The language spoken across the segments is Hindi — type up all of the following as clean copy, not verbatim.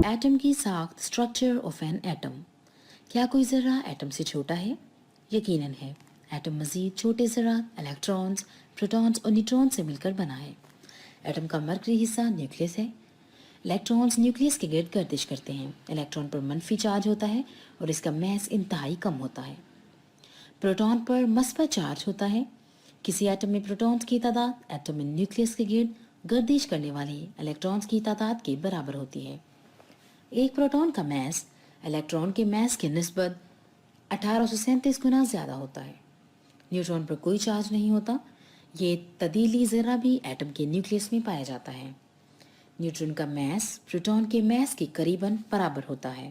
एटम की साख्त, स्ट्रक्चर ऑफ एन एटम। क्या कोई ज़र्रा एटम से छोटा है? यकीनन है। एटम मज़ीद छोटे ज़र्रात, इलेक्ट्रॉन्स, प्रोटॉन्स और न्यूट्रॉन्स से मिलकर बना है। एटम का मरकज़ी हिस्सा न्यूक्लियस है। इलेक्ट्रॉन्स न्यूक्लियस के गिर्द गर्दिश करते हैं। इलेक्ट्रॉन पर मनफी चार्ज होता है और इसका मैस इंतहाई कम होता है। प्रोटॉन पर मस्बत चार्ज होता है। किसी एटम में प्रोटॉन्स की तादाद एटम में न्यूक्लियस के गिर्द गर्दिश करने वाले इलेक्ट्रॉन्स की तादाद के बराबर होती है। एक प्रोटॉन का मैस इलेक्ट्रॉन के मैस की निस्बत 1837 गुना ज़्यादा होता है। न्यूट्रॉन पर कोई चार्ज नहीं होता। ये तदीली ज़र्रा भी एटम के न्यूक्लियस में पाया जाता है। न्यूट्रॉन का मैस प्रोटॉन के मैस के करीबन बराबर होता है।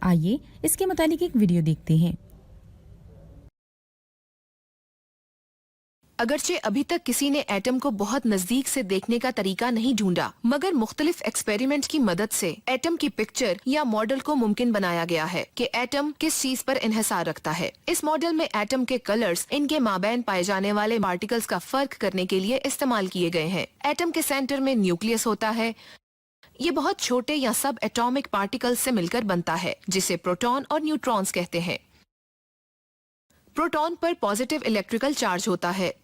आइए इसके मुतालिक एक वीडियो देखते हैं। अगरचे अभी तक किसी ने एटम को बहुत नजदीक से देखने का तरीका नहीं ढूंढा, मगर मुख्तलिफ एक्सपेरिमेंट की मदद से एटम की पिक्चर या मॉडल को मुमकिन बनाया गया है कि एटम किस चीज पर इन्हिसार रखता है। इस मॉडल में एटम के कलर्स इनके माबैन पाए जाने वाले पार्टिकल्स का फर्क करने के लिए इस्तेमाल किए गए हैं। एटम के सेंटर में न्यूक्लियस होता है। ये बहुत छोटे या सब एटॉमिक पार्टिकल्स से मिलकर बनता है, जिसे प्रोटॉन और न्यूट्रॉन्स कहते हैं। प्रोटॉन पर पॉजिटिव इलेक्ट्रिकल चार्ज होता है।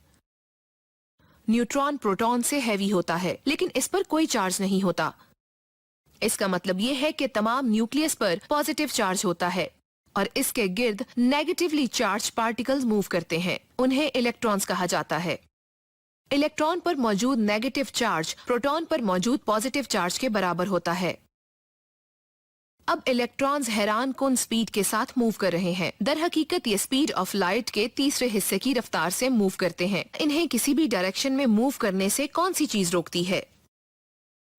न्यूट्रॉन प्रोटॉन से हैवी होता है, लेकिन इस पर कोई चार्ज नहीं होता। इसका मतलब ये है कि तमाम न्यूक्लियस पर पॉजिटिव चार्ज होता है और इसके गिर्द नेगेटिवली चार्ज पार्टिकल्स मूव करते हैं। उन्हें इलेक्ट्रॉन्स कहा जाता है। इलेक्ट्रॉन पर मौजूद नेगेटिव चार्ज प्रोटॉन पर मौजूद पॉजिटिव चार्ज के बराबर होता है। अब इलेक्ट्रॉन्स हैरान कुन स्पीड के साथ मूव कर रहे हैं। दर हकीकत ये स्पीड ऑफ लाइट के तीसरे हिस्से की रफ्तार से मूव करते हैं। इन्हें किसी भी डायरेक्शन में मूव करने से कौन सी चीज रोकती है?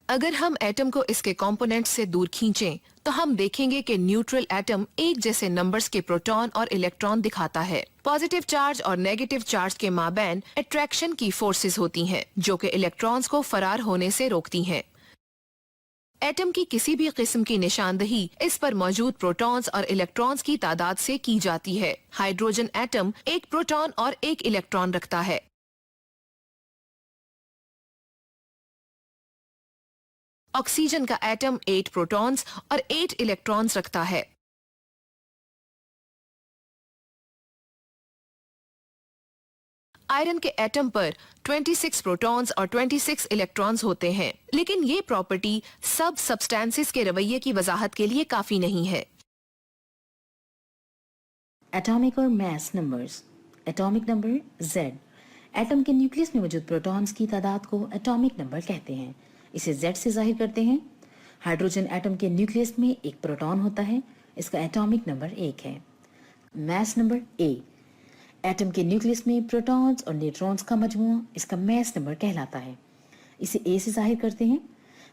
अगर हम एटम को इसके कंपोनेंट्स से दूर खींचें, तो हम देखेंगे कि न्यूट्रल एटम एक जैसे नंबर्स के प्रोटॉन और इलेक्ट्रॉन दिखाता है। पॉजिटिव चार्ज और नेगेटिव चार्ज के माबैन अट्रैक्शन की फोर्सेस होती हैं, जो कि इलेक्ट्रॉन्स को फरार होने से रोकती हैं। एटम की किसी भी किस्म की निशानदही इस पर मौजूद प्रोटॉन्स और इलेक्ट्रॉन्स की तादाद से की जाती है। हाइड्रोजन एटम एक प्रोटॉन और एक इलेक्ट्रॉन रखता है। ऑक्सीजन का एटम 8 प्रोटॉन्स और 8 इलेक्ट्रॉन्स रखता है। आयरन के एटम पर 26 प्रोटॉन्स और 26 इलेक्ट्रॉन्स होते हैं, लेकिन ये प्रॉपर्टी सब सब्सटेंसेस के रवैये की वजाहत के लिए काफी नहीं है। एटॉमिक और mass numbers. Atomic number Z। Atom के न्यूक्लियस में मौजूद प्रोटॉन्स की तादाद को एटॉमिक नंबर कहते हैं। इसे Z से जाहिर करते हैं। हाइड्रोजन एटम के न्यूक्लियस में एक प्रोटॉन होता है। इसका एटॉमिक नंबर 1 है। Mass number A। एटम के न्यूक्लियस में प्रोटॉन्स और न्यूट्रॉन्स का मजमूआ इसका मैस नंबर कहलाता है। इसे A से जाहिर करते हैं।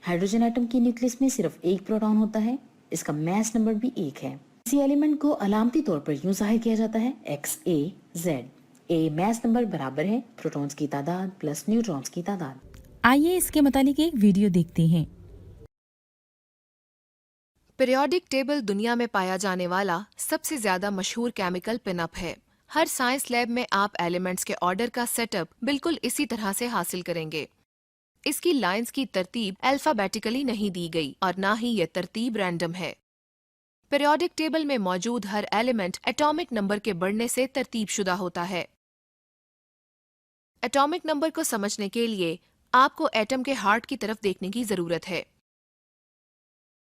हाइड्रोजन एटम के न्यूक्लियस में सिर्फ एक प्रोटॉन होता है। इसका मैस नंबर भी 1 है। इसी एलिमेंट को अलामती तौर पर यूं जाहिर किया जाता है XaZ। A मैस नंबर बराबर है प्रोटॉन्स की तादाद प्लस न्यूट्रॉन्स की तादाद। आइए इसके मुतालिक एक वीडियो देखते हैं। पीरियोडिक टेबल दुनिया में पाया जाने वाला सबसे ज्यादा मशहूर केमिकल पिनअप है। हर साइंस लैब में आप एलिमेंट्स के ऑर्डर का सेटअप बिल्कुल इसी तरह से हासिल करेंगे। इसकी लाइंस की तरतीब अल्फाबेटिकली नहीं दी गई और ना ही यह तरतीब रैंडम है। पीरियोडिक टेबल में मौजूद हर एलिमेंट एटॉमिक नंबर के बढ़ने से तरतीब शुदा होता है। एटॉमिक नंबर को समझने के लिए आपको एटम के हार्ट की तरफ देखने की जरूरत है।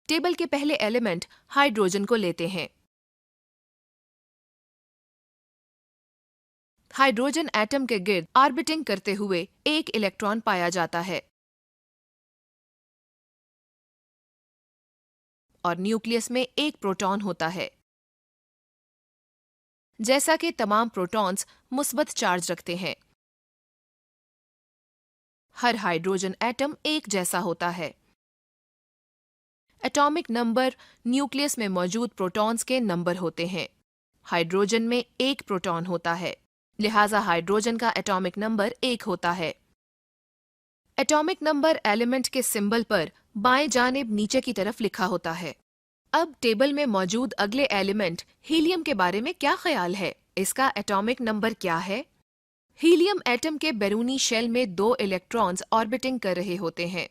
टेबल के पहले एलिमेंट हाइड्रोजन को लेते हैं। हाइड्रोजन एटम के गिर्द ऑर्बिटिंग करते हुए एक इलेक्ट्रॉन पाया जाता है और न्यूक्लियस में एक प्रोटॉन होता है। जैसा कि तमाम प्रोटॉन्स मुस्बत चार्ज रखते हैं, हर हाइड्रोजन एटम एक जैसा होता है। एटॉमिक नंबर न्यूक्लियस में मौजूद प्रोटॉन्स के नंबर होते हैं। हाइड्रोजन में एक प्रोटॉन होता है, लिहाजा हाइड्रोजन का एटॉमिक नंबर 1 होता है। एटॉमिक नंबर एलिमेंट के सिंबल पर बाएं जानिब नीचे की तरफ लिखा होता है। अब टेबल में मौजूद अगले एलिमेंट हीलियम के बारे में क्या ख्याल है? इसका एटॉमिक नंबर क्या है? हीलियम एटम के बैरूनी शेल में 2 इलेक्ट्रॉन्स ऑर्बिटिंग कर रहे होते हैं।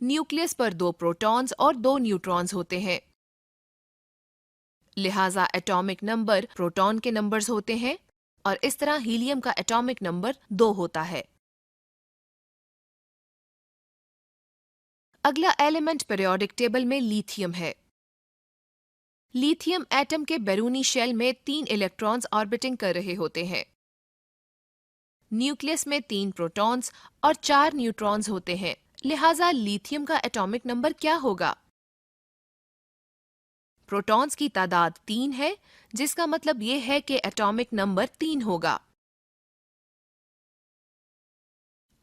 न्यूक्लियस पर 2 प्रोटॉन्स और 2 न्यूट्रॉन्स होते हैं, लिहाजा एटॉमिक नंबर प्रोटॉन के नंबर्स होते हैं और इस तरह हीलियम का एटॉमिक नंबर 2 होता है। अगला एलिमेंट पीरियोडिक टेबल में लिथियम है। लिथियम एटम के बैरूनी शेल में 3 इलेक्ट्रॉन्स ऑर्बिटिंग कर रहे होते हैं। न्यूक्लियस में 3 प्रोटॉन्स और 4 न्यूट्रॉन्स होते हैं, लिहाजा लिथियम का एटॉमिक नंबर क्या होगा? प्रोटॉन्स की तादाद 3 है, जिसका मतलब यह है कि एटॉमिक नंबर 3 होगा।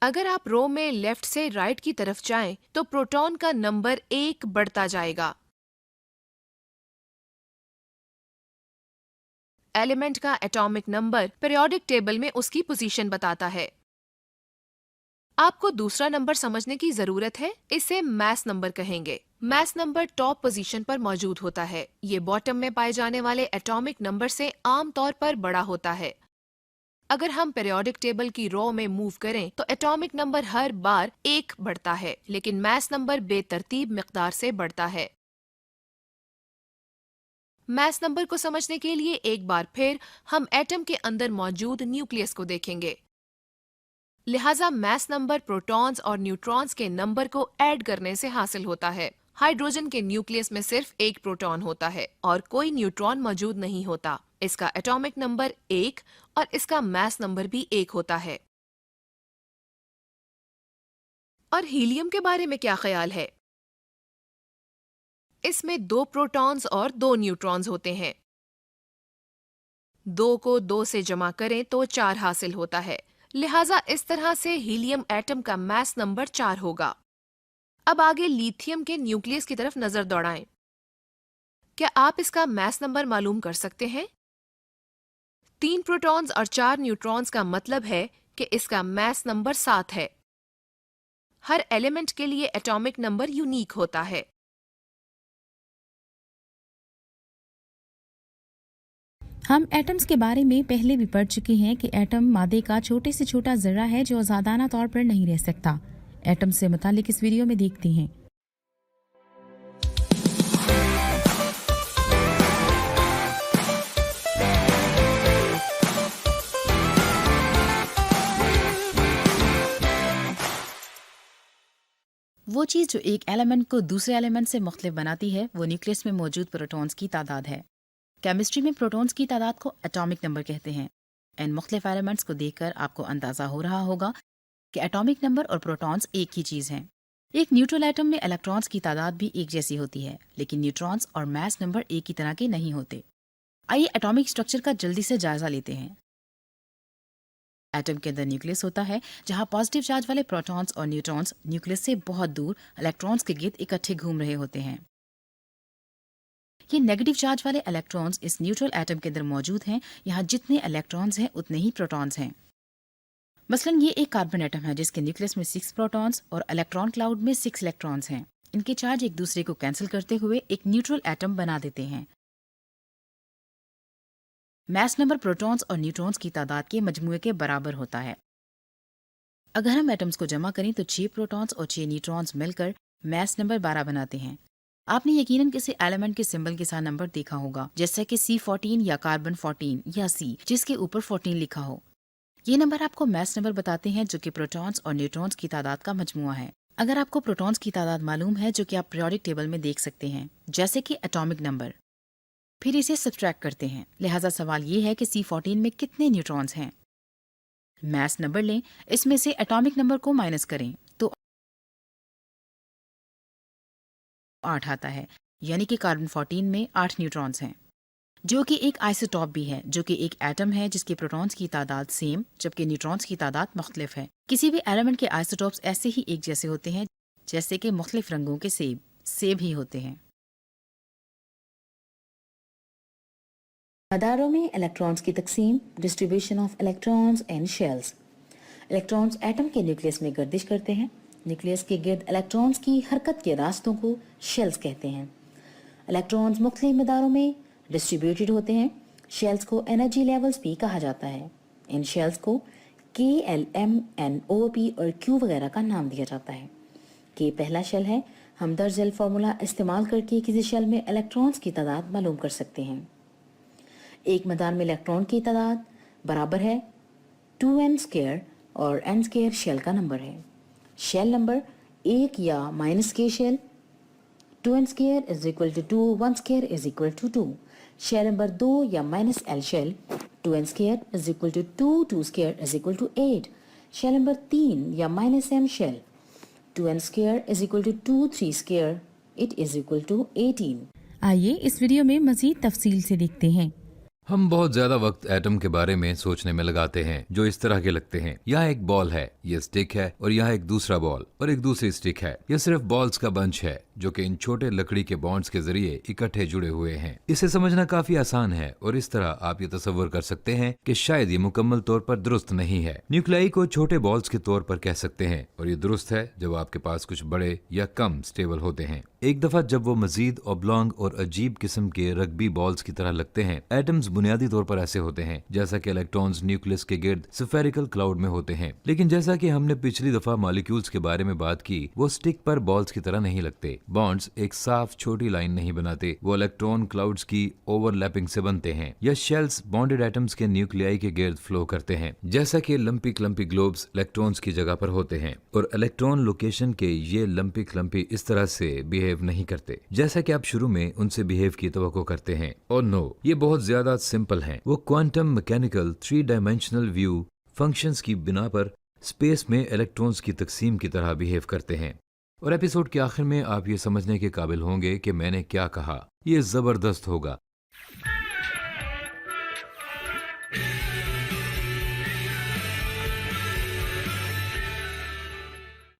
अगर आप रो में लेफ्ट से राइट की तरफ जाएं, तो प्रोटॉन का नंबर 1 बढ़ता जाएगा। एलिमेंट का एटॉमिक नंबर पीरियोडिक टेबल में उसकी पोजीशन बताता है। आपको दूसरा नंबर समझने की जरूरत है, इसे मास नंबर कहेंगे। मास नंबर टॉप पोजीशन पर मौजूद होता है। ये बॉटम में पाए जाने वाले एटॉमिक नंबर से आमतौर पर बड़ा होता है। अगर हम पीरियोडिक टेबल की रो में मूव करें तो एटॉमिक नंबर हर बार 1 बढ़ता है, लेकिन मास नंबर बेतरतीब मिकदार से बढ़ता है। मास नंबर को समझने के लिए एक बार फिर हम एटम के अंदर मौजूद न्यूक्लियस को देखेंगे। लिहाजा मास नंबर प्रोटॉन्स और न्यूट्रॉन्स के नंबर को ऐड करने से हासिल होता है। हाइड्रोजन के न्यूक्लियस में सिर्फ 1 प्रोटॉन होता है और कोई न्यूट्रॉन मौजूद नहीं होता। इसका एटॉमिक नंबर 1 और इसका मास नंबर भी 1 होता है। और हीलियम के बारे में क्या ख्याल है? इसमें 2 प्रोटॉन्स और 2 न्यूट्रॉन्स होते हैं। 2 को 2 से जमा करें तो 4 हासिल होता है, लिहाजा इस तरह से हीलियम एटम का मास नंबर 4 होगा। अब आगे लिथियम के न्यूक्लियस की तरफ नजर दौड़ाएं। क्या आप इसका मास नंबर मालूम कर सकते हैं? 3 प्रोटॉन्स और 4 न्यूट्रॉन्स का मतलब है कि इसका मास नंबर 7 है। हर एलिमेंट के लिए एटॉमिक नंबर यूनिक होता है। हम एटम्स के बारे में पहले भी पढ़ चुके हैं कि एटम मादे का छोटे से छोटा जर्रा है जो आज़ादाना तौर पर नहीं रह सकता। एटम से मुतालिक इस वीडियो में देखते हैं। वो चीज़ जो एक एलिमेंट को दूसरे एलिमेंट से मुख्तलिफ बनाती है वो न्यूक्लियस में मौजूद प्रोटॉन्स की तादाद है। केमिस्ट्री में प्रोटॉन्स की तादाद को एटॉमिक नंबर कहते हैं। इन मुख्तलिफ एलिमेंट्स को देखकर आपको अंदाज़ा हो रहा होगा कि एटॉमिक नंबर और प्रोटॉन्स एक ही चीज़ हैं। एक न्यूट्रल एटम में इलेक्ट्रॉन्स की तादाद भी एक जैसी होती है, लेकिन न्यूट्रॉन्स और मास नंबर एक ही तरह के नहीं होते। आइए एटॉमिक स्ट्रक्चर का जल्दी से जायजा लेते हैं। एटम के अंदर न्यूक्लियस होता है, जहां पॉजिटिव चार्ज वाले प्रोटॉन्स और न्यूट्रॉन्स न्यूक्लियस से बहुत दूर इलेक्ट्रॉन्स के गिर्द इकट्ठे घूम रहे होते हैं। ये नेगेटिव चार्ज वाले इलेक्ट्रॉन्स इस न्यूट्रल एटम के अंदर मौजूद हैं। यहाँ जितने इलेक्ट्रॉन्स हैं उतने ही प्रोटॉन्स हैं। मसलन ये एक कार्बन एटम है जिसके न्यूक्लियस में 6 प्रोटॉन्स और इलेक्ट्रॉन क्लाउड में 6 इलेक्ट्रॉन्स हैं। इनके चार्ज एक दूसरे को कैंसिल करते हुए एक न्यूट्रल एटम बना देते हैं। मास नंबर प्रोटॉन्स और न्यूट्रॉन्स की तादाद के मजमूए के बराबर होता है। अगर हम एटम्स को जमा करें तो 6 प्रोटॉन्स और 6 न्यूट्रॉन्स मिलकर मास नंबर 12 बनाते हैं। आपने यकीनन किसी एलिमेंट के सिंबल के साथ नंबर देखा होगा, जैसे कि C14 या कार्बन 14 या C जिसके ऊपर 14 लिखा हो। ये नंबर आपको मास नंबर बताते हैं जो कि प्रोटॉन्स और न्यूट्रॉन्स की तादाद का मजमुआ है। अगर आपको प्रोटॉन्स की तादाद मालूम है जो कि आप पीरियोडिक टेबल में देख सकते हैं, जैसे कि एटॉमिक नंबर, फिर इसे सब्ट्रैक्ट करते हैं। लिहाजा सवाल ये है कि C14 में कितने न्यूट्रॉन्स हैं। मास नंबर लें, इसमें से एटॉमिक नंबर को माइनस करें तो 8 आता है, यानी कि कार्बन 14 में 8 न्यूट्रॉन्स हैं, जो कि एक आइसोटॉप भी है, जो कि एक एटम है जिसके प्रोटॉन्स की तादाद सेम जबकि न्यूट्रॉन्स की तादाद मुख्तलिफ है। किसी भी एलिमेंट के आइसोटॉप्स ऐसे ही एक जैसे होते हैं जैसे कि मुख्तलिफ रंगों के सेब ही होते हैं। मदारों में इलेक्ट्रॉन्स की तकसीम, distribution of electrons and shells. Electrons atom के न्यूक्लियस में गर्दिश करते हैं। न्यूक्लियस के गिर्द इलेक्ट्रॉन्स की हरकत के रास्तों को शेल्स कहते हैं। इलेक्ट्रॉन्स मुख्तलिफ मदारों में डिस्ट्रीब्यूटेड होते हैं। शेल्स को एनर्जी लेवल्स भी कहा जाता है। इन शेल्स को K, L, M, N, O, P और Q वगैरह का नाम दिया जाता है। के पहला शेल है। हम दर्ज फॉर्मूला इस्तेमाल करके किसी शेल में इलेक्ट्रॉन्स की तादाद मालूम कर सकते हैं। एक मदार में इलेक्ट्रॉन की तादाद बराबर है 2n² और n² शेल का नंबर है। शेल नंबर 1 या -k shell 2n² is equal to 2, 1² is equal to 2। Shell number 2 या -l shell 2n² is equal to 2, 2² is equal to 8। Shell number 3 या -m shell 2n² is equal to 2, 3² it is equal to 18। आइए इस वीडियो में मजीद तफसील से देखते हैं। हम बहुत ज्यादा वक्त एटम के बारे में सोचने में लगाते हैं जो इस तरह के लगते हैं। यहाँ एक बॉल है, ये स्टिक है, और यहाँ एक दूसरा बॉल और एक दूसरी स्टिक है। यह सिर्फ बॉल्स का बंच है जो कि इन छोटे लकड़ी के बॉन्ड्स के जरिए इकट्ठे जुड़े हुए हैं। इसे समझना काफी आसान है और इस तरह आप ये तस्वर कर सकते हैं कि शायद ये मुकम्मल तौर पर दुरुस्त नहीं है। न्यूक्लियाई को छोटे बॉल्स के तौर पर कह सकते हैं और ये दुरुस्त है जब आपके पास कुछ बड़े या कम स्टेबल होते हैं। एक दफा जब वो मजीद ऑब्लॉन्ग और अजीब किस्म के रग्बी बॉल्स की तरह लगते हैं। एटम्स बुनियादी तौर पर ऐसे होते हैं जैसा कि इलेक्ट्रॉन्स न्यूक्लियस के गिर्द स्फेरिकल क्लाउड में होते हैं, लेकिन जैसा कि हमने पिछली दफा मॉलिक्यूल्स के बारे में बात की, वो स्टिक पर बॉल्स की तरह नहीं लगते। बॉन्ड्स एक साफ छोटी लाइन नहीं बनाते, वो इलेक्ट्रॉन क्लाउड्स की ओवरलैपिंग से बनते हैं। या शेल्स बॉन्डेड एटम्स के न्यूक्लियाई के गिर्द फ्लो करते हैं, जैसा कि लंपी क्लम्पी ग्लोब्स इलेक्ट्रॉन्स की जगह पर होते हैं। और इलेक्ट्रॉन लोकेशन के ये लंपी क्लम्पी इस तरह से बिहेव नहीं करते जैसा कि आप शुरू में उनसे बिहेव की तवक्को करते हैं। और नो, ये बहुत ज्यादा सिंपल हैं। वो quantum mechanical 3 dimensional view functions की बिना पर स्पेस में इलेक्ट्रॉन्स की तकसीम की तरह बिहेव करते हैं। और एपिसोड के आखिर में आप ये समझने के काबिल होंगे कि मैंने क्या कहा। ये जबरदस्त होगा।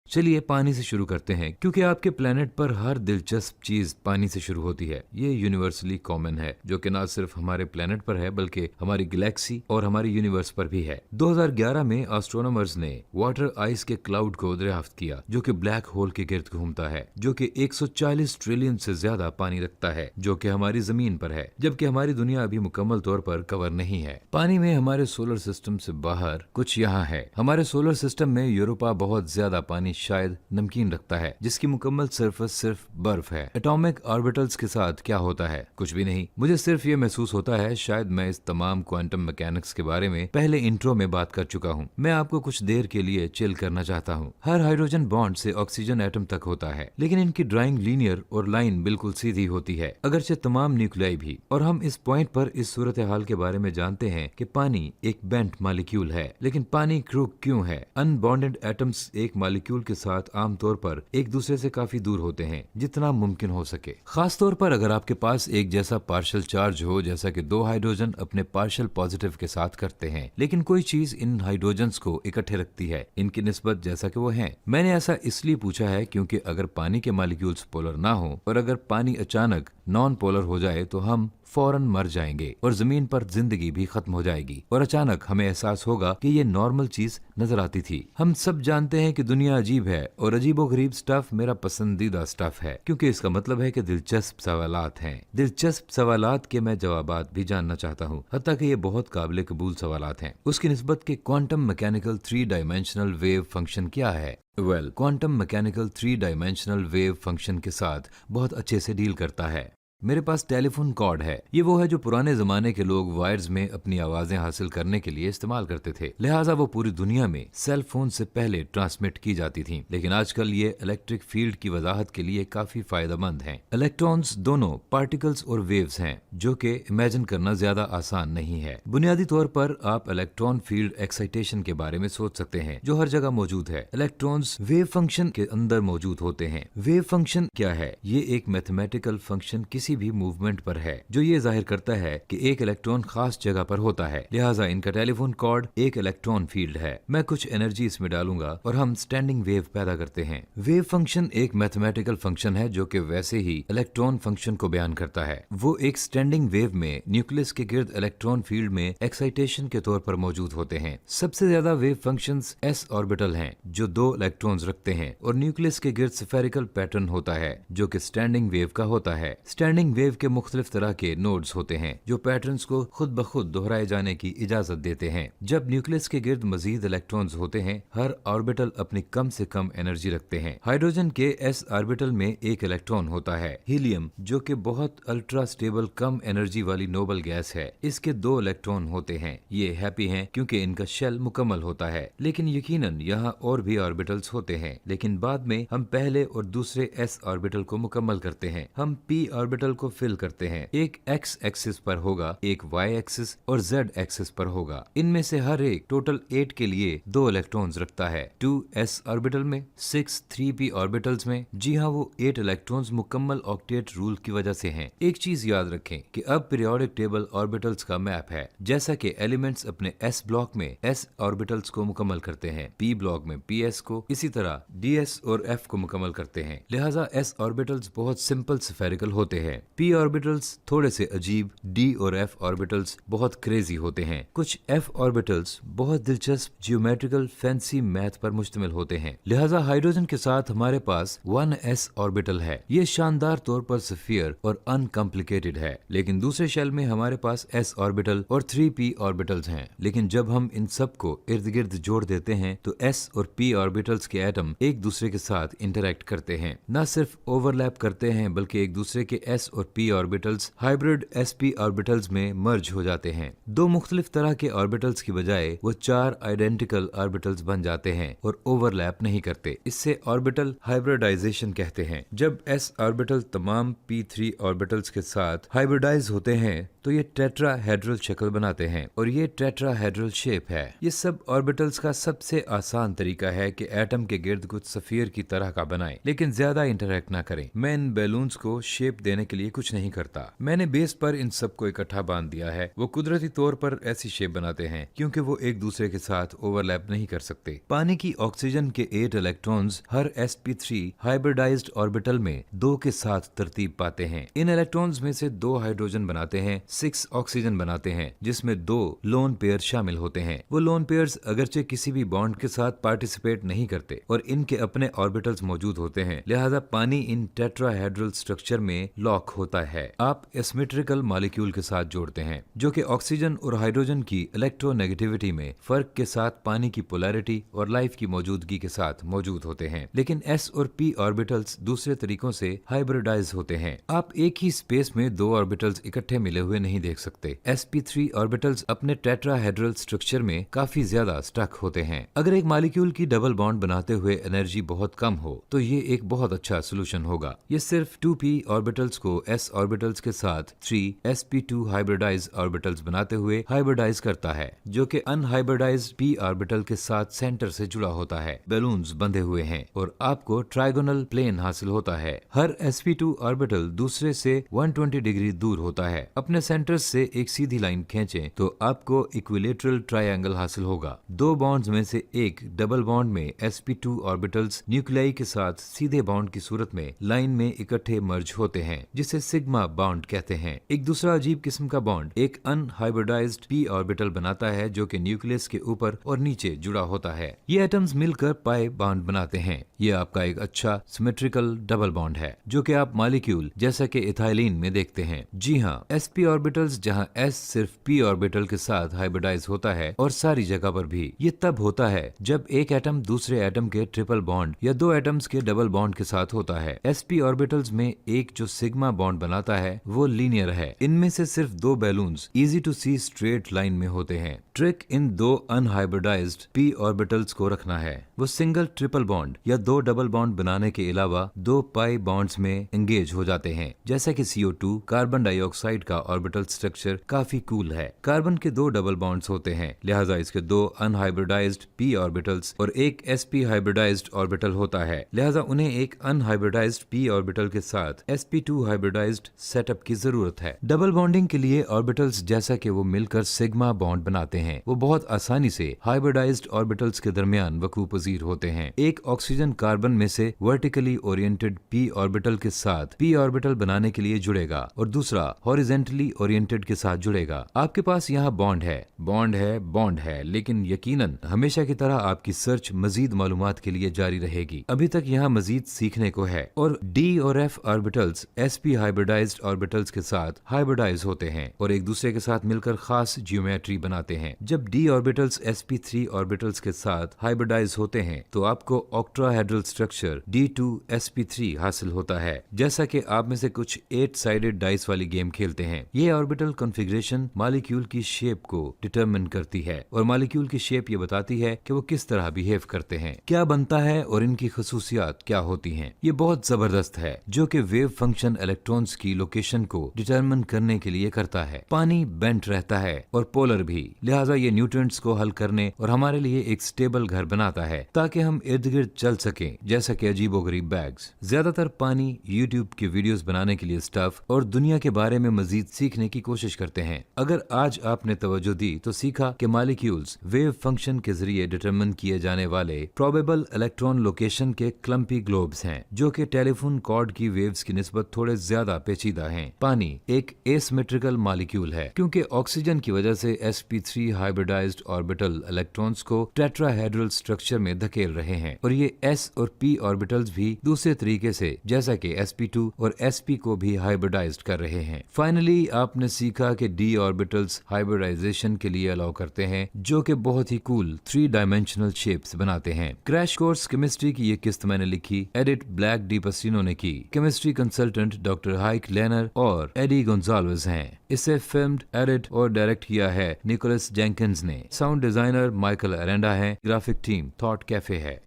चलिए पानी से शुरू करते हैं, क्योंकि आपके प्लेनेट पर हर दिलचस्प चीज पानी से शुरू होती है। ये यूनिवर्सली कॉमन है, जो कि न सिर्फ हमारे प्लेनेट पर है बल्कि हमारी गैलेक्सी और हमारे यूनिवर्स पर भी है। 2011 में एस्ट्रोनॉमर्स ने वाटर आइस के क्लाउड को दरियाफ्त किया, जो कि ब्लैक होल के गिर्द घूमता है, जो कि 140 ट्रिलियन से ज्यादा पानी रखता है, जो कि हमारी जमीन पर है, जबकि हमारी दुनिया अभी मुकम्मल तौर पर कवर नहीं है। पानी में हमारे सोलर सिस्टम से बाहर कुछ यहाँ है। हमारे सोलर सिस्टम में यूरोपा बहुत ज्यादा पानी शायद नमकीन रखता है, जिसकी मुकम्मल सरफेस सिर्फ बर्फ है। एटॉमिक ऑर्बिटल्स के साथ क्या होता है? कुछ भी नहीं। मुझे सिर्फ ये महसूस होता है शायद मैं इस तमाम क्वांटम मैकेनिक्स के बारे में पहले इंट्रो में बात कर चुका हूँ। मैं आपको कुछ देर के लिए चिल करना चाहता हूँ। हर हाइड्रोजन बॉन्ड से ऑक्सीजन एटम तक होता है, लेकिन इनकी ड्राइंग लीनियर और लाइन बिल्कुल सीधी होती है, अगरचे तमाम न्यूक्लियाई भी। और हम इस पॉइंट पर इस सूरत हाल के बारे में जानते हैं कि पानी एक बेंट मॉलिक्यूल है। लेकिन पानी क्रूक क्यों है? अनबॉन्डेड एटम्स एक मॉलिक्यूल के साथ आमतौर पर एक दूसरे से काफी दूर होते हैं, जितना मुमकिन हो सके। खास तौर पर अगर आपके पास एक जैसा पार्शियल चार्ज हो, जैसा कि 2 हाइड्रोजन अपने पार्शियल पॉजिटिव के साथ करते हैं, लेकिन कोई चीज इन हाइड्रोजन्स को इकट्ठे रखती है इनकी निस्बत जैसा कि वो हैं। मैंने ऐसा इसलिए पूछा है क्योंकि अगर पानी के मॉलिक्यूल्स पोलर ना हो और अगर पानी अचानक नॉन पोलर हो जाए तो हम फौरन मर जाएंगे और जमीन पर जिंदगी भी खत्म हो जाएगी। और अचानक हमें एहसास होगा कि ये नॉर्मल चीज नजर आती थी। हम सब जानते हैं कि दुनिया अजीब है और अजीबो गरीब स्टफ मेरा पसंदीदा स्टफ है, क्योंकि इसका मतलब है कि दिलचस्प सवालात हैं। दिलचस्प सवालात के मैं जवाबात भी जानना चाहता हूँ, हत्ता कि ये बहुत काबिल कबूल सवालात हैं। उसकी निस्बत के quantum mechanical 3 dimensional wave function क्या है? Quantum mechanical 3 dimensional wave function के साथ बहुत अच्छे से डील करता है। मेरे पास टेलीफोन कॉर्ड है। ये वो है जो पुराने जमाने के लोग वायर्स में अपनी आवाजें हासिल करने के लिए इस्तेमाल करते थे, लिहाजा वो पूरी दुनिया में सेल फोन से पहले ट्रांसमिट की जाती थी। लेकिन आजकल ये इलेक्ट्रिक फील्ड की वजाहत के लिए काफी फायदेमंद हैं। इलेक्ट्रॉन्स दोनों पार्टिकल्स और वेव्स हैं, जो कि इमेजिन करना ज्यादा आसान नहीं है। बुनियादी तौर पर आप इलेक्ट्रॉन फील्ड एक्साइटेशन के बारे में सोच सकते हैं, जो हर जगह मौजूद है। इलेक्ट्रॉन्स वेव फंक्शन के अंदर मौजूद होते हैं। वेव फंक्शन क्या है? ये एक मैथमेटिकल फंक्शन किसी भी मूवमेंट पर है, जो ये जाहिर करता है कि एक इलेक्ट्रॉन खास जगह पर होता है। लिहाजा इनका टेलीफोन कॉर्ड एक इलेक्ट्रॉन फील्ड है। मैं कुछ एनर्जी इसमें डालूंगा और हम स्टैंडिंग वेव पैदा करते हैं। वेव फंक्शन एक मैथमेटिकल फंक्शन है जो कि वैसे ही इलेक्ट्रॉन फंक्शन को बयान करता है। वो एक स्टैंडिंग वेव में न्यूक्लियस के गिर्द इलेक्ट्रॉन फील्ड में एक्साइटेशन के तौर पर मौजूद होते हैं। सबसे ज्यादा वेव फंक्शंस s ऑर्बिटल हैं, जो 2 इलेक्ट्रॉन्स रखते हैं, और न्यूक्लियस के गिर्द स्फेरिकल पैटर्न होता है, जो कि स्टैंडिंग वेव का होता है। स्टैंडिंग रनिंग वेव के मुख्तलिफ तरह के नोड्स होते हैं जो पैटर्न्स को खुद ब खुद दोहराए जाने की इजाजत देते हैं। जब न्यूक्लियस के गिर्द मजीद इलेक्ट्रॉन्स होते हैं, हर ऑर्बिटल अपनी कम से कम एनर्जी रखते हैं। हाइड्रोजन के एस ऑर्बिटल में एक इलेक्ट्रॉन होता है। हीलियम जो कि बहुत अल्ट्रा स्टेबल कम एनर्जी वाली नोबल गैस है, इसके 2 इलेक्ट्रॉन होते हैं। ये हैप्पी हैं क्योंकि इनका शेल मुकम्मल होता है, लेकिन यकीनन यहाँ और भी ऑर्बिटल्स होते हैं। लेकिन बाद में हम पहले और दूसरे एस ऑर्बिटल को मुकम्मल करते हैं। हम पी ऑर्बिटल को फिल करते हैं। एक एक्स एक्सिस पर होगा, एक वाई एक्सिस और जेड एक्सिस पर होगा। इनमें से हर एक टोटल 8 के लिए 2 इलेक्ट्रॉन्स रखता है। 2s ऑर्बिटल में, 6 3p ऑर्बिटल्स में। जी हाँ, वो 8 इलेक्ट्रॉन्स मुकम्मल ऑक्टेट रूल की वजह से हैं। एक चीज याद रखें कि अब पीरियोडिक टेबल ऑर्बिटल्स का मैप है। जैसा कि एलिमेंट्स अपने s ब्लॉक में s ऑर्बिटल्स को मुकम्मल करते हैं, p ब्लॉक में ps को, इसी तरह ds और f को मुकम्मल करते हैं। लिहाजा s ऑर्बिटल्स बहुत सिंपल स्फेरिकल होते हैं। p ऑर्बिटल्स थोड़े से अजीब, d और f ऑर्बिटल्स बहुत क्रेजी होते हैं। कुछ f ऑर्बिटल्स बहुत दिलचस्प जियोमेट्रिकल फैंसी मैथ पर मुश्तमिल होते हैं। लिहाजा हाइड्रोजन के साथ हमारे पास 1s ऑर्बिटल है। ये शानदार तौर पर स्फीयर और अनकॉम्प्लिकेटेड है। लेकिन दूसरे शेल में हमारे पास s ऑर्बिटल और 3p ऑर्बिटल्स हैं। लेकिन जब हम इन सब को इर्द गिर्द जोड़ देते हैं तो s और p ऑर्बिटल्स के एटम एक दूसरे के साथ इंटरैक्ट करते हैं। न सिर्फ ओवरलैप करते हैं बल्कि एक दूसरे के s और p orbitals hybrid sp orbitals में मर्ज हो जाते हैं। 2 मुख्तलिफ तरह के ऑर्बिटल्स की बजाय वो 4 आइडेंटिकल ऑर्बिटल्स बन जाते हैं और ओवरलैप नहीं करते। इससे ऑर्बिटल हाइब्रिडाइजेशन कहते हैं। जब s ऑर्बिटल तमाम p3 ऑर्बिटल्स के साथ हाइब्रिडाइज होते हैं तो ये टेट्राहेड्रल शक्ल बनाते हैं और ये टेट्राहेड्रल शेप है। ये सब ऑर्बिटल्स का सबसे आसान तरीका है कि एटम के गिर्द कुछ सफीर की तरह का बनाएं, लेकिन ज्यादा इंटरैक्ट ना करें। मैं इन बैलून्स को शेप देने के लिए कुछ नहीं करता। मैंने बेस पर इन सब को इकट्ठा बांध दिया है। वो कुदरती तौर पर ऐसी शेप बनाते हैं क्योंकि वो एक दूसरे के साथ ओवरलैप नहीं कर सकते। पानी की ऑक्सीजन के 8 इलेक्ट्रॉन्स हर sp3 हाइब्रिडाइज्ड ऑर्बिटल में 2 के साथ तरतीब पाते हैं। इन इलेक्ट्रॉन्स में से 2 हाइड्रोजन बनाते हैं, 6 ऑक्सीजन बनाते हैं, जिसमें 2 लोन पेयर शामिल होते हैं। वो लोन पेयर्स अगरचे किसी भी बॉन्ड के साथ पार्टिसिपेट नहीं करते और इनके अपने ऑर्बिटल्स मौजूद होते हैं। लिहाजा पानी इन टेट्राहेड्रल स्ट्रक्चर में लॉक होता है। आप एसिमेट्रिकल मॉलिक्यूल के साथ जोड़ते हैं जो कि ऑक्सीजन और हाइड्रोजन की इलेक्ट्रोनेगेटिविटी में फर्क के साथ पानी की पोलैरिटी और लाइफ की मौजूदगी के साथ मौजूद होते हैं। लेकिन s और p ऑर्बिटल्स दूसरे तरीकों से हाइब्रिडाइज होते हैं। आप एक ही स्पेस में 2 ऑर्बिटल्स इकट्ठे मिले हुए नहीं देख सकते। sp3 ऑर्बिटल्स अपने टेट्राहेड्रल स्ट्रक्चर में काफी ज्यादा स्टक होते हैं। अगर एक मॉलिक्यूल की डबल बॉन्ड बनाते हुए एनर्जी बहुत कम हो तो ये एक बहुत अच्छा सोल्यूशन होगा। ये सिर्फ 2p ऑर्बिटल्स को s ऑर्बिटल्स के साथ 3 sp2 हाइब्रिडाइज ऑर्बिटल्स बनाते हुए हाइब्रिडाइज करता है, जो कि अनहाइब्रिडाइज्ड p ऑर्बिटल के साथ सेंटर से जुड़ा होता है। बैलून्स बंधे हुए हैं और आपको ट्राइगोनल प्लेन हासिल होता है। हर sp2 ऑर्बिटल दूसरे से 120 डिग्री दूर होता है। अपने सेंटर से एक सीधी लाइन खींचें तो आपको इक्विलेटरल ट्रायंगल हासिल होगा। 2 बॉन्ड्स में से एक डबल बॉन्ड में sp2 ऑर्बिटल्स न्यूक्लियाई के साथ सीधे बॉन्ड की सूरत में लाइन में इकट्ठे मर्ज होते हैं, जिसे सिग्मा बॉन्ड कहते हैं। एक दूसरा अजीब किस्म का बॉन्ड एक अनहाइब्रिडाइज्ड p ऑर्बिटल बनाता है जो कि न्यूक्लियस के ऊपर और नीचे जुड़ा होता है। ये एटम्स मिलकर पाई बॉन्ड बनाते हैं। ये आपका एक अच्छा सिमेट्रिकल डबल बॉन्ड है जो कि आप मॉलिक्यूल जैसा कि इथाइलिन में देखते हैं। जी हाँ, sp ऑर्बिटल्स जहाँ s सिर्फ p ऑर्बिटल के साथ हाइब्रिडाइज होता है और सारी जगह पर भी। ये तब होता है जब एक एटम दूसरे एटम के ट्रिपल बॉन्ड या 2 एटम्स के डबल बॉन्ड के साथ होता है। sp ऑर्बिटल्स में एक जो सिग्मा बॉन्ड बनाता है वो लीनियर है। इनमें से सिर्फ 2 balloons easy to see straight line में होते हैं। ट्रिक इन 2 अनहाइब्रिडाइज्ड p ऑर्बिटल्स को रखना है। वो सिंगल ट्रिपल बॉन्ड या 2 डबल बॉन्ड बनाने के अलावा 2 पाई बॉन्ड्स में एंगेज हो जाते हैं। जैसा कि CO2 कार्बन डाइऑक्साइड का ऑर्बिटल स्ट्रक्चर काफी कूल है। कार्बन के 2 डबल बॉन्ड्स होते हैं, लिहाजा इसके 2 अनहाइब्रिडाइज्ड p ऑर्बिटल्स और एक sp हाइब्रिडाइज्ड ऑर्बिटल होता है। लिहाजा उन्हें एक अनहाइब्रिडाइज्ड p ऑर्बिटल के साथ sp2 हाइब्रिडाइज्ड सेटअप की जरूरत है। डबल बॉन्डिंग के लिए ऑर्बिटल्स जैसा कि वो मिलकर सिग्मा बॉन्ड बनाते हैं, वो बहुत आसानी से हाइब्रिडाइज्ड ऑर्बिटल्स के दरमियान वकू पजीर होते हैं। एक ऑक्सीजन कार्बन में से वर्टिकली ओरिएंटेड p ऑर्बिटल के साथ p ऑर्बिटल बनाने के लिए जुड़ेगा और दूसरा हॉरिजेंटली ओरिएंटेड के साथ जुड़ेगा। आपके पास यहाँ बॉन्ड है, बॉन्ड है, बॉन्ड है, लेकिन यकीनन हमेशा की तरह आपकी सर्च मजीद मालूमात के लिए जारी रहेगी। अभी तक यहाँ मजीद सीखने को है। और D और F orbitals sp hybridized orbitals के साथ हाइब्रिडाइज होते हैं और एक दूसरे के साथ मिलकर खास जियोमेट्री बनाते हैं। जब D ऑर्बिटल्स sp3 ऑर्बिटल्स के साथ हाइब्रिडाइज होते हैं तो आपको ऑक्टाहेड्रल स्ट्रक्चर D2sp3 हासिल होता है। जैसा कि आप में से कुछ 8 साइडेड डाइस वाली गेम खेलते हैं। ये ऑर्बिटल कॉन्फ़िगरेशन मॉलिक्यूल की शेप को डिटरमिन करती है और मॉलिक्यूल की शेप ये बताती है कि वो किस तरह बिहेव करते हैं, क्या बनता है और इनकी खसूसियात क्या होती हैं। ये बहुत जबरदस्त है जो कि वेव फंक्शन इलेक्ट्रॉन्स की लोकेशन को डिटरमिन करने के लिए करता है। पानी बेंट रहता है और पोलर भी, लिहाजा ये न्यूट्रिएंट्स को हल करने और हमारे लिए एक स्टेबल घर बनाता है ताकि हम इर्द गिर्द चल सकें, जैसा कि अजीबोगरीब बैग्स। ज्यादातर पानी यूट्यूब के वीडियोस बनाने के लिए स्टफ और दुनिया के बारे में मजीद सीखने की कोशिश करते हैं। अगर आज आपने तवज्जो दी तो सीखा कि मॉलिक्यूल्स वेव फंक्शन के जरिए डिटरमिन किए जाने वाले प्रोबेबल इलेक्ट्रॉन लोकेशन के क्लम्पी ग्लोब्स हैं जो कि टेलीफोन कॉर्ड की वेव्स की निस्बत थोड़े ज्यादा पेचीदा हैं। पानी एक एसिमेट्रिकल मॉलिक्यूल है क्योंकि ऑक्सीजन की वजह से sp3 हाइब्रिडाइज्ड ऑर्बिटल इलेक्ट्रॉन्स को टेट्राहेड्रल स्ट्रक्चर में धकेल रहे हैं और ये s और p ऑर्बिटल्स भी दूसरे तरीके से जैसा कि sp2 और sp को भी हाइब्रिडाइज्ड कर रहे हैं। फाइनली आपने सीखा कि d ऑर्बिटल्स हाइब्रिडाइजेशन के लिए अलाउ करते हैं जो कि बहुत ही कूल 3 डायमेंशनल शेप्स बनाते हैं। क्रैश कोर्स केमिस्ट्री की ये किस्त मैंने लिखी, एडिट ब्लैक डी पसीनो ने की। Chemistry consultant doctor hike learner और एडी गोंजाल्वेज हैं। इसे फिल्म्ड, एडिट और डायरेक्ट किया है निकोलस जेंकिंस ने। साउंड डिजाइनर माइकल अरेंडा है। ग्राफिक टीम थॉट कैफे है।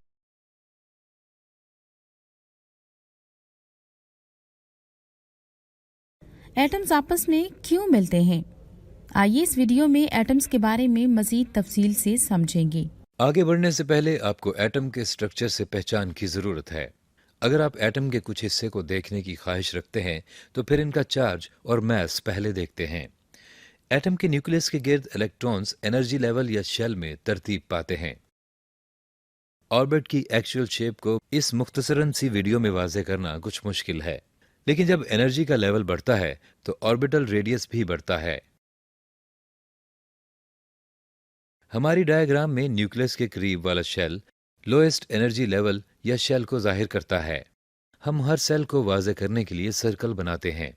एटम्स आपस में क्यों मिलते हैं? आइए इस वीडियो में एटम्स के बारे में मजीद तफसील से समझेंगे। आगे बढ़ने से पहले आपको एटम के स्ट्रक्चर से पहचान की जरूरत है। अगर आप एटम के कुछ हिस्से को देखने की ख्वाहिश रखते हैं तो फिर इनका चार्ज और मास पहले देखते हैं। एटम के न्यूक्लियस के गिर्द इलेक्ट्रॉन्स एनर्जी लेवल या शेल में तरतीब पाते हैं। ऑर्बिट की एक्चुअल शेप को इस मुख्तसरन सी वीडियो में वाज़ेह करना कुछ मुश्किल है, लेकिन जब एनर्जी का लेवल बढ़ता है तो ऑर्बिटल रेडियस भी बढ़ता है। हमारी डायग्राम में न्यूक्लियस के करीब वाला शेल लोएस्ट एनर्जी लेवल या शेल को जाहिर करता है। हम हर सेल को वाज़ेह करने के लिए सर्कल बनाते हैं।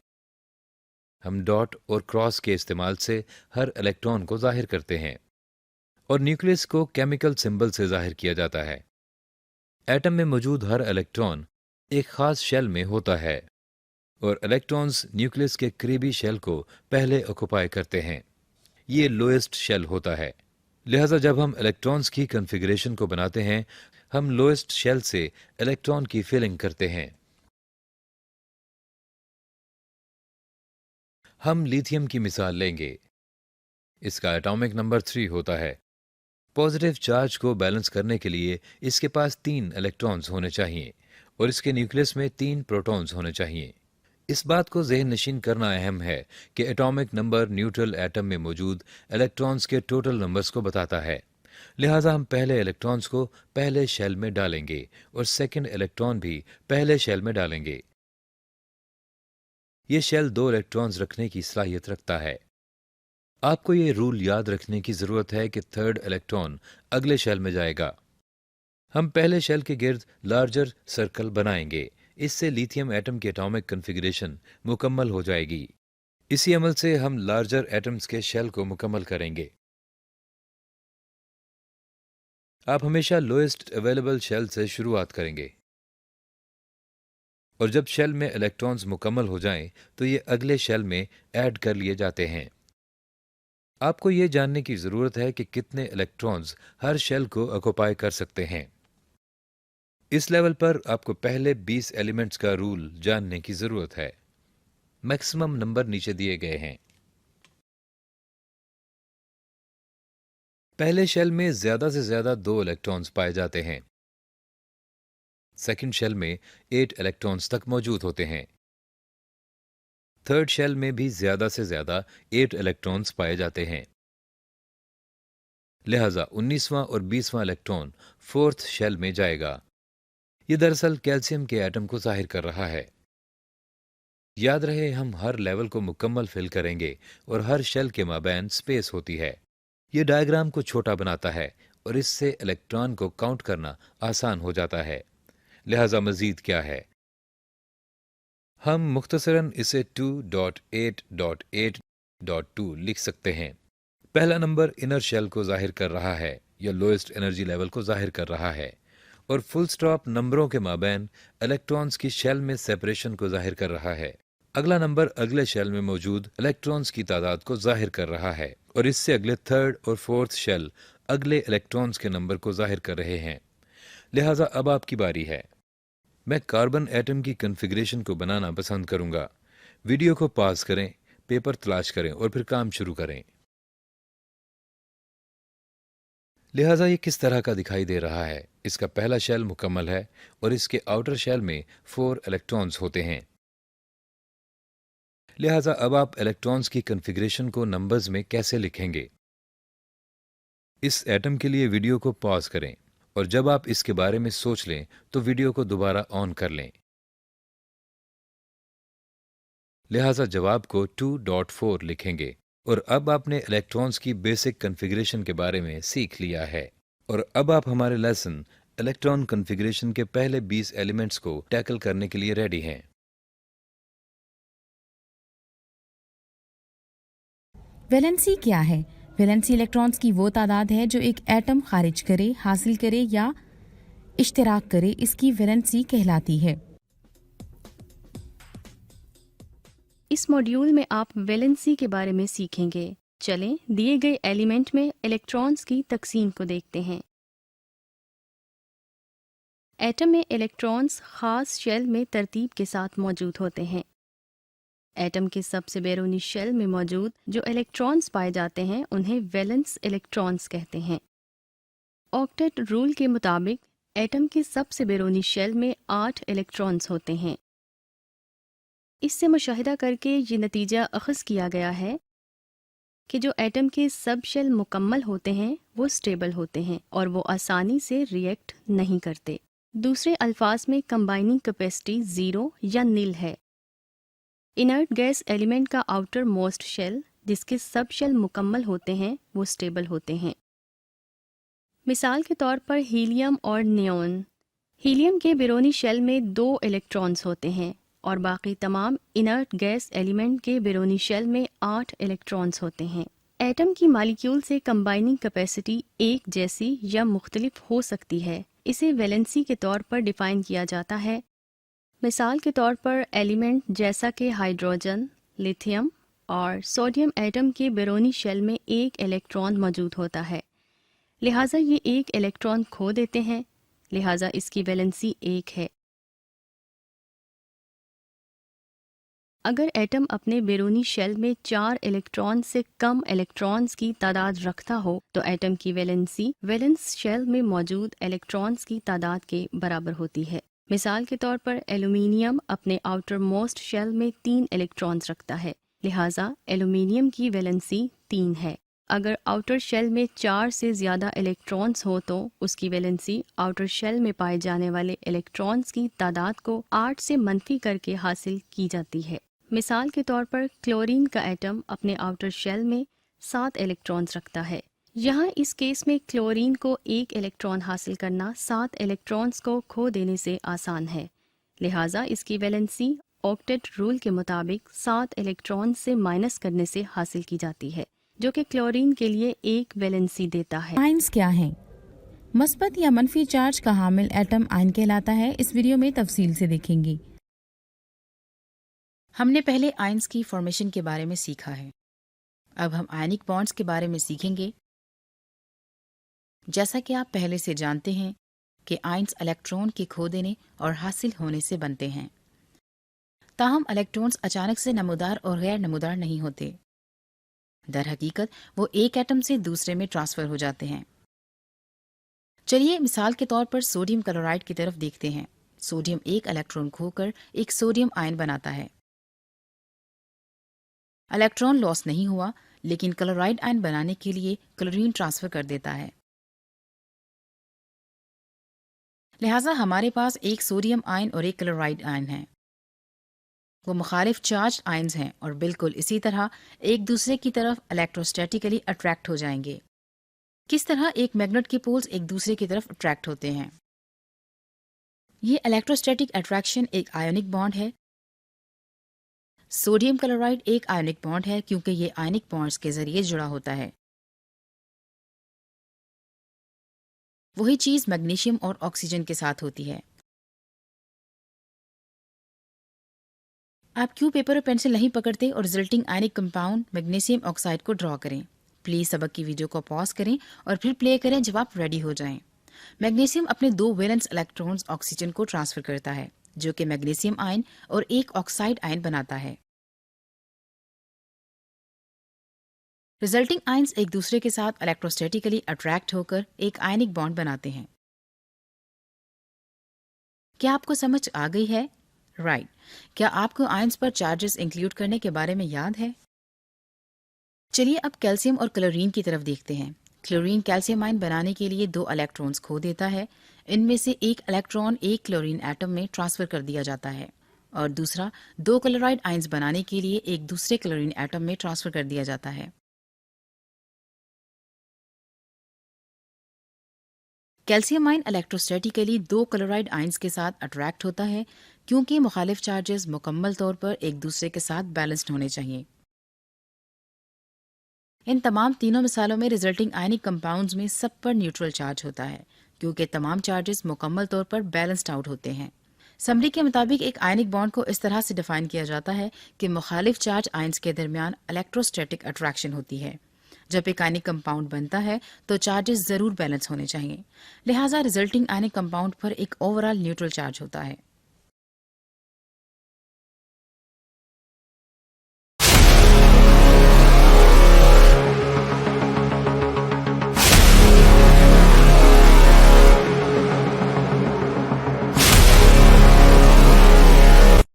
हम डॉट और क्रॉस के इस्तेमाल से हर इलेक्ट्रॉन को जाहिर करते हैं और न्यूक्लियस को केमिकल सिंबल से जाहिर किया जाता है। एटम में मौजूद हर इलेक्ट्रॉन एक खास शेल में होता है और इलेक्ट्रॉन्स न्यूक्लियस के करीबी शेल को पहले ऑक्युपाई करते हैं। ये लोएस्ट शेल होता है। लिहाजा जब हम इलेक्ट्रॉन्स की कॉन्फ़िगरेशन को बनाते हैं हम लोएस्ट शेल से इलेक्ट्रॉन की फिलिंग करते हैं। हम लिथियम की मिसाल लेंगे। इसका एटॉमिक नंबर 3 होता है। पॉजिटिव चार्ज को बैलेंस करने के लिए इसके पास 3 इलेक्ट्रॉन्स होने चाहिए और इसके न्यूक्लियस में 3 प्रोटॉन्स होने चाहिए। इस बात को ज़हन नशीन करना अहम है कि एटॉमिक नंबर न्यूट्रल एटम में मौजूद इलेक्ट्रॉन्स के टोटल नंबर्स को बताता है। लिहाजा हम पहले इलेक्ट्रॉन्स को पहले शेल में डालेंगे और सेकंड इलेक्ट्रॉन भी पहले शेल में डालेंगे। ये शेल 2 इलेक्ट्रॉन्स रखने की सलाहियत रखता है। आपको ये रूल याद रखने की ज़रूरत है कि थर्ड इलेक्ट्रॉन अगले शेल में जाएगा। हम पहले शेल के गिर्द लार्जर सर्कल बनाएंगे। इससे लिथियम एटम की एटॉमिक कॉन्फ़िगरेशन मुकम्मल हो जाएगी। इसी अमल से हम लार्जर एटम्स के शेल को मुकम्मल करेंगे। आप हमेशा लोएस्ट अवेलेबल शेल से शुरुआत करेंगे और जब शेल में इलेक्ट्रॉन्स मुकम्मल हो जाएं तो ये अगले शेल में ऐड कर लिए जाते हैं। आपको ये जानने की ज़रूरत है कि कितने इलेक्ट्रॉन्स हर शेल को ऑक्युपाई कर सकते हैं। इस लेवल पर आपको पहले 20 एलिमेंट्स का रूल जानने की ज़रूरत है। मैक्सिमम नंबर नीचे दिए गए हैं। पहले शेल में ज़्यादा से ज़्यादा 2 इलेक्ट्रॉन्स पाए जाते हैं। सेकंड शेल में 8 इलेक्ट्रॉन्स तक मौजूद होते हैं। थर्ड शेल में भी ज़्यादा से ज़्यादा 8 इलेक्ट्रॉन्स पाए जाते हैं। लिहाजा 19वां और 20वां इलेक्ट्रॉन फोर्थ शेल में जाएगा। ये दरअसल कैल्शियम के एटम को जाहिर कर रहा है। याद रहे, हम हर लेवल को मुकम्मल फिल करेंगे और हर शेल के माबैन स्पेस होती है। ये डायग्राम को छोटा बनाता है और इससे इलेक्ट्रॉन को काउंट करना आसान हो जाता है। लिहाजा मजीद क्या है, हम मुख्तसरन इसे 2.8.8.2 लिख सकते हैं। पहला नंबर इनर शेल को जाहिर कर रहा है या लोएस्ट एनर्जी लेवल को जाहिर कर रहा है, और फुल स्टॉप नंबरों के माबैन इलेक्ट्रॉन्स की शेल में सेपरेशन को जाहिर कर रहा है। अगला नंबर अगले शेल में मौजूद इलेक्ट्रॉन्स की तादाद को जाहिर कर रहा है, और इससे अगले थर्ड और फोर्थ शेल अगले इलेक्ट्रॉन्स के नंबर को जाहिर कर रहे हैं। लिहाजा अब आपकी बारी है। मैं कार्बन एटम की कॉन्फ़िगरेशन को बनाना पसंद करूंगा। वीडियो को पॉज करें, पेपर तलाश करें और फिर काम शुरू करें। लिहाजा ये किस तरह का दिखाई दे रहा है। इसका पहला शेल मुकम्मल है और इसके आउटर शेल में 4 इलेक्ट्रॉन्स होते हैं। लिहाजा अब आप इलेक्ट्रॉन्स की कॉन्फ़िगरेशन को नंबर्स में कैसे लिखेंगे। इस एटम के लिए वीडियो को पॉज करें और जब आप इसके बारे में सोच लें तो वीडियो को दोबारा ऑन कर लें। लिहाजा जवाब को 2.4 लिखेंगे, और अब आपने इलेक्ट्रॉन्स की बेसिक कॉन्फ़िगरेशन के बारे में सीख लिया है। और अब आप हमारे लेसन इलेक्ट्रॉन कॉन्फ़िगरेशन के पहले 20 एलिमेंट्स को टैकल करने के लिए रेडी हैं। वैलेंसी क्या है? वैलेंसी इलेक्ट्रॉन्स की वो तादाद है जो एक एटम खारिज करे, हासिल करे या इश्तिराक करे, इसकी वैलेंसी कहलाती है। इस मॉड्यूल में आप वैलेंसी के बारे में सीखेंगे। चलें दिए गए एलिमेंट में इलेक्ट्रॉन्स की तकसीम को देखते हैं। एटम में इलेक्ट्रॉन्स खास शेल में तरतीब के साथ मौजूद होते हैं। एटम के सबसे बैरूनी शेल में मौजूद जो इलेक्ट्रॉन्स पाए जाते हैं उन्हें वैलेंस इलेक्ट्रॉन्स कहते हैं। ऑक्टेट रूल के मुताबिक एटम के सबसे बैरूनी शेल में 8 इलेक्ट्रॉन्स होते हैं। इससे मुशाहिदा करके ये नतीजा अखज़ किया गया है कि जो एटम के सब शेल मुकम्मल होते हैं वो स्टेबल होते हैं और वो आसानी से रिएक्ट नहीं करते। दूसरे अल्फाज में कंबाइनिंग कैपेसिटी 0 या नील है। इनर्ट गैस एलिमेंट का आउटर मोस्ट शेल जिसके सब शेल मुकम्मल होते हैं वो स्टेबल होते हैं। मिसाल के तौर पर हीलियम और नियोन। हीलियम के बैरूनी शेल में 2 इलेक्ट्रॉन्स होते हैं और बाकी तमाम इनर्ट गैस एलिमेंट के बैरूनी शेल में 8 इलेक्ट्रॉन्स होते हैं। एटम की मालिक्यूल से कंबाइनिंग कैपेसिटी एक जैसी या मुख्तलिफ हो सकती है। इसे वैलेंसी के तौर पर डिफाइन किया जाता है। मिसाल के तौर पर एलिमेंट जैसा कि हाइड्रोजन, लिथियम और सोडियम एटम के बैरूनी शेल में 1 इलेक्ट्रॉन मौजूद होता है, लिहाजा ये 1 इलेक्ट्रॉन खो देते हैं, लिहाजा इसकी वैलेंसी 1 है। अगर एटम अपने बैरूनी शेल में 4 इलेक्ट्रॉन से कम इलेक्ट्रॉन्स की तादाद रखता हो तो एटम की वैलेंसी वैलेंस शेल में मौजूद इलेक्ट्रॉन्स की तादाद के बराबर होती है। मिसाल के तौर पर एल्यूमिनियम अपने आउटर मोस्ट शेल में 3 इलेक्ट्रॉन्स रखता है, लिहाजा एल्यूमिनियम की वैलेंसी 3 है। अगर आउटर शेल में 4 से ज़्यादा इलेक्ट्रॉन्स हो तो उसकी वैलेंसी आउटर शेल में पाए जाने वाले इलेक्ट्रॉन्स की तादाद को 8 से मनफी करके हासिल की जाती है। मिसाल के तौर पर क्लोरीन का एटम अपने आउटर शेल में 7 इलेक्ट्रॉन्स रखता है। यहाँ इस केस में क्लोरीन को 1 इलेक्ट्रॉन हासिल करना 7 इलेक्ट्रॉन्स को खो देने से आसान है, लिहाजा इसकी वैलेंसी ऑक्टेट रूल के मुताबिक 7 इलेक्ट्रॉन से माइनस करने से हासिल की जाती है, जो कि क्लोरीन के लिए 1 वैलेंसी देता है। आयन्स क्या हैं? मस्बत या मनफी चार्ज का हामिल एटम आयन कहलाता है। इस वीडियो में तफसील से देखेंगे। हमने पहले आयन्स की फॉर्मेशन के बारे में सीखा है। अब हम आयनिक बॉन्ड्स के बारे में सीखेंगे। जैसा कि आप पहले से जानते हैं कि आयन्स इलेक्ट्रॉन के खो देने और हासिल होने से बनते हैं। ताहम इलेक्ट्रॉन्स अचानक से नमूदार और गैर नमूदार नहीं होते। दर हकीकत वो एक एटम से दूसरे में ट्रांसफर हो जाते हैं। चलिए मिसाल के तौर पर सोडियम क्लोराइड की तरफ देखते हैं। सोडियम एक इलेक्ट्रॉन खोकर एक सोडियम आयन बनाता है। इलेक्ट्रॉन लॉस नहीं हुआ, लेकिन क्लोराइड आयन बनाने के लिए क्लोरीन ट्रांसफर कर देता है। लिहाजा हमारे पास एक सोडियम आयन और एक क्लोराइड आयन है। वो मुखालिफ चार्ज आयन्स हैं और बिल्कुल इसी तरह एक दूसरे की तरफ इलेक्ट्रोस्टैटिकली अट्रैक्ट हो जाएंगे। किस तरह एक मैग्नेट के पोल्स एक दूसरे की तरफ अट्रैक्ट होते हैं? ये इलेक्ट्रोस्टैटिक अट्रैक्शन एक आयोनिक बॉन्ड है। सोडियम क्लोराइड एक आयोनिक बॉन्ड है क्योंकि ये आयनिक बॉन्ड्स के जरिए जुड़ा होता है। वही चीज मैग्नीशियम और ऑक्सीजन के साथ होती है। आप क्यों पेपर और पेंसिल नहीं पकड़ते और resulting ionic compound magnesium oxide को ड्रॉ करें? प्लीज सबक की वीडियो को पॉज करें और फिर प्ले करें जब आप रेडी हो जाएं। मैग्नीशियम अपने 2 वैलेंस इलेक्ट्रॉन्स ऑक्सीजन को ट्रांसफर करता है, जो कि मैग्नीशियम आयन और एक ऑक्साइड आयन बनाता है। रिजल्टिंग आयन्स एक दूसरे के साथ इलेक्ट्रोस्टैटिकली अट्रैक्ट होकर एक आयनिक बॉन्ड बनाते हैं। क्या आपको समझ आ गई है? राइट। क्या आपको आयन्स पर चार्जेस इंक्लूड करने के बारे में याद है? चलिए अब कैल्शियम और क्लोरीन की तरफ देखते हैं। क्लोरीन कैल्शियम आयन बनाने के लिए 2 इलेक्ट्रॉन्स खो देता है। इनमें से एक इलेक्ट्रॉन एक क्लोरीन एटम में ट्रांसफर कर दिया जाता है और दूसरा 2 क्लोराइड आयन्स बनाने के लिए एक दूसरे क्लोरीन एटम में ट्रांसफर कर दिया जाता है। कैल्शियम आयन इलेक्ट्रोस्टैटिकली 2 क्लोराइड आयन्स के साथ अट्रैक्ट होता है क्योंकि मुखालिफ चार्जेस मुकम्मल तौर पर एक दूसरे के साथ बैलेंस्ड होने चाहिए। इन तमाम तीनों मिसालों में रिजल्टिंग आयनिक कंपाउंड्स में सब पर न्यूट्रल चार्ज होता है क्योंकि तमाम चार्जेस मुकम्मल तौर पर बैलेंस्ड आउट होते हैं। समरी के मुताबिक एक आयनिक बॉन्ड को इस तरह से डिफाइन किया जाता है कि मुखालिफ चार्ज आयन्स के दरमियान इलेक्ट्रोस्टैटिक अट्रैक्शन होती है। जब एक आयनिक कंपाउंड बनता है तो चार्जेस जरूर बैलेंस होने चाहिए, लिहाजा रिजल्टिंग आयनिक कंपाउंड पर एक ओवरऑल न्यूट्रल चार्ज होता है।